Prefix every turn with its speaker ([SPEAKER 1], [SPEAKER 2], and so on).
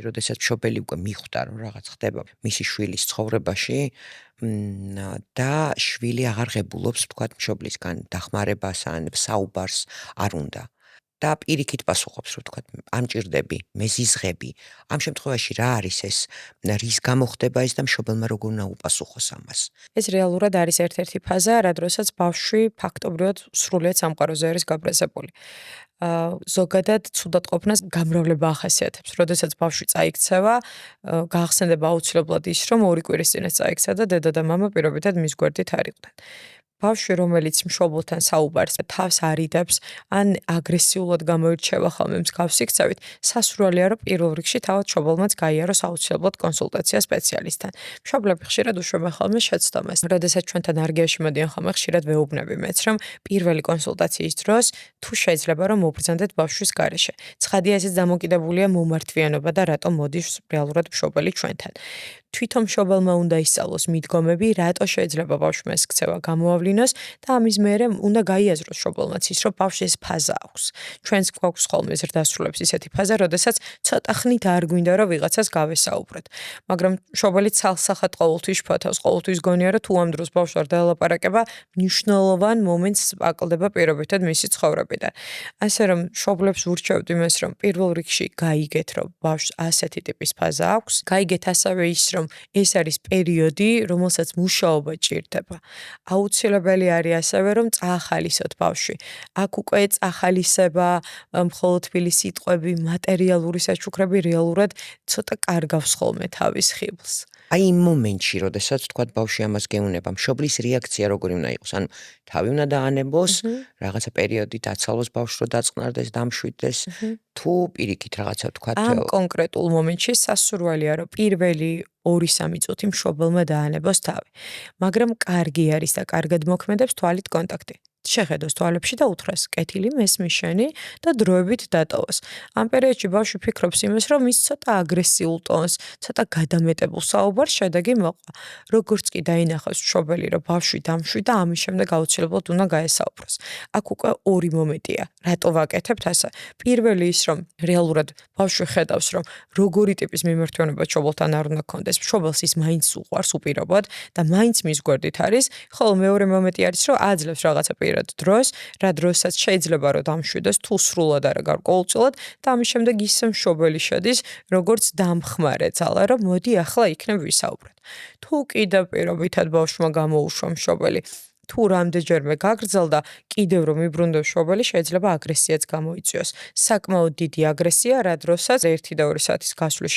[SPEAKER 1] როდესაც მშობელი უკვე მიხვდა, რომ რაღაც ხდება მისი შვილის ცხოვრებაში და შვილი აღარ ღებულობს, ვთქვათ, მშობლისგან დახმარებას ან საუბარს არ უნდა. და პირიქით პასუხობს, რომ ვთქვათ, ამჭირდები, მეზიზღები. ამ შემთხვევაში რა არის ეს, რის გამო ხდება ეს და მშობელმა როგორ უნდა უპასუხოს ამას?
[SPEAKER 2] ეს რეალურად არის ერთ-ერთი ფაზა, რა დროსაც ბავშვი ფაქტობრივად სრულიად სამყაროზე არის გაბრაზებული. ზოგადად ცუდად ყოფნას გამრავლება ახასიათებს. როდესაც ბავშვი წაიქცევა, გაახსენდება აუცილებლად ის, რომ 2 კვირის წინას წაიქცა და დედა და მამა პირობითად მის გვერდით არ იყვნენ. ბავშვი, რომელიც მშობელთან საუბარს თავს არიდებს, ან აგრესიულად გამოირჩევა ხოლმე მსგავსი ქცევით, სასურველია, რომ პირველ რიგში თავად მშობელმაც გაიაროს აუცილებლად კონსულტაცია სპეციალისტთან. მშობლები ხშირად უშვებენ ხოლმე შეცდომას. როდესაც ჩვენთან არგიაში მოდიან ხოლმე, ხშირად ვეუბნები მეც, რომ პირველი კონსულტაციის დროს თუ შეიძლება რომ მობრძანდეთ ბავშვის გარეშე. ცხადია, ესეც დამოკიდებულია მომართვიანობა და რატომ მოდის რეალურად მშობელი ჩვენთან. თვითონ მშობელმა უნდა ისწავლოს მიდგომები, რატო შეიძლება ბავშვმა ეს ქცევა გამოავლინოს და ამის მერე უნდა გაიაზროს მშობელმაც ის, რომ ბავშვს ეს ფაზა აქვს. ჩვენს გვაქვს ხოლმე ზრდასრულებს ისეთი ფაზა, როდესაც ცოტა ხნით არ გვინდა რომ ვიღაცას გავესაუბროთ. მაგრამ მშობელი ცალსახად ყოველთვის შფოთავს, ყოველთვის გონია რომ თუ ამ დროს ბავშვს არ დაელაპარაკება, მნიშვნელოვან მომენტს აკლდება პირობითად მისი ცხოვრებიდან. ასე რომ მშობლებს ვურჩევთ იმას, რომ პირველ რიგში გაიგეთ, რომ ბავშვს ასეთი ტიპის ფაზა აქვს, გაიგეთ ასევე ის, რომ ეს არის პერიოდი, რომელსაც მუშაობა ჭირდება. აუცილებელი არის ასევე, რომ წაახალისოთ ბავშვი. აქ უკვე წახალისება, მხოლოდ თბილი სიტყვები, მატერიალური საჩუქრები რეალურად ცოტა კარგავს ხოლმე თავის ხიბლს.
[SPEAKER 1] აი იმ მომენტში, როდესაც ვთქვათ, ბავშვი ამას გეუბნება, მშობლის რეაქცია როგორი უნდა იყოს? ანუ თავი უნდა დაანებოს, რაღაცა პერიოდი დაცალოს ბავშვს, რომ დაწყნარდეს, დამშვიდდეს, თუ პირიქით რაღაცა ვთქვათ.
[SPEAKER 2] ამ კონკრეტულ მომენტში სასურველია, რომ პირველი 2-3 წუთი მშობელმა დაანებოს თავი. მაგრამ კარგი არის და კარგად მოქმედებს თვალით კონტაქტი. შეხედოს თვალებში და უთხრას, კეთილი მესმის შენი და დროებით დატოვოს. ამ პერიოდში ბავშვი ფიქრობს იმას, რომ ის ცოტა აგრესიულ ტონს, ცოტა გადამეტებულ საუბარს შედეგი მოყვა. როგორც კი დაინახოს მშობელი, რომ ბავშვი დამშვიდა, ამის შემდეგ აუცილებლად უნდა გაესაუბროს. აქ უკვე 2 მომენტია. რატო ვაკეთებთ ასე? პირველი ის, რომ რეალურად ბავშვი ხედავს, რომ როგორი ტიპის მიმართვენება მშობელთან არ უნდა ქონდეს, მშობელს ის მაინც უყვარს უპირობოდ და მაინც მის გვერდით არის, ხოლო მეორე მომენტი არის, რომ აძლევს რაღაცა დროს, რა დროსაც შეიძლება რომ დამშვიდეს, თუ სრულად არა გარკვეულწილად და ამის შემდეგ ისე მშობელი შედის, როგორც დამხმარე ძალა, რომ მოდი ახლა იქნებ ვისაუბროთ. თუ კიდევ პირობითად ბავშვმა გამოუშვა მშობელი, თუ რამდენჯერმე გაგრძელდა, კიდევ რომ იბრუნდეს მშობელი, შეიძლება აგრესიაც გამოიწვიოს. საკმაოდ დიდი აგრესია, რა დროსაც 1 და 2 საათის გასვლის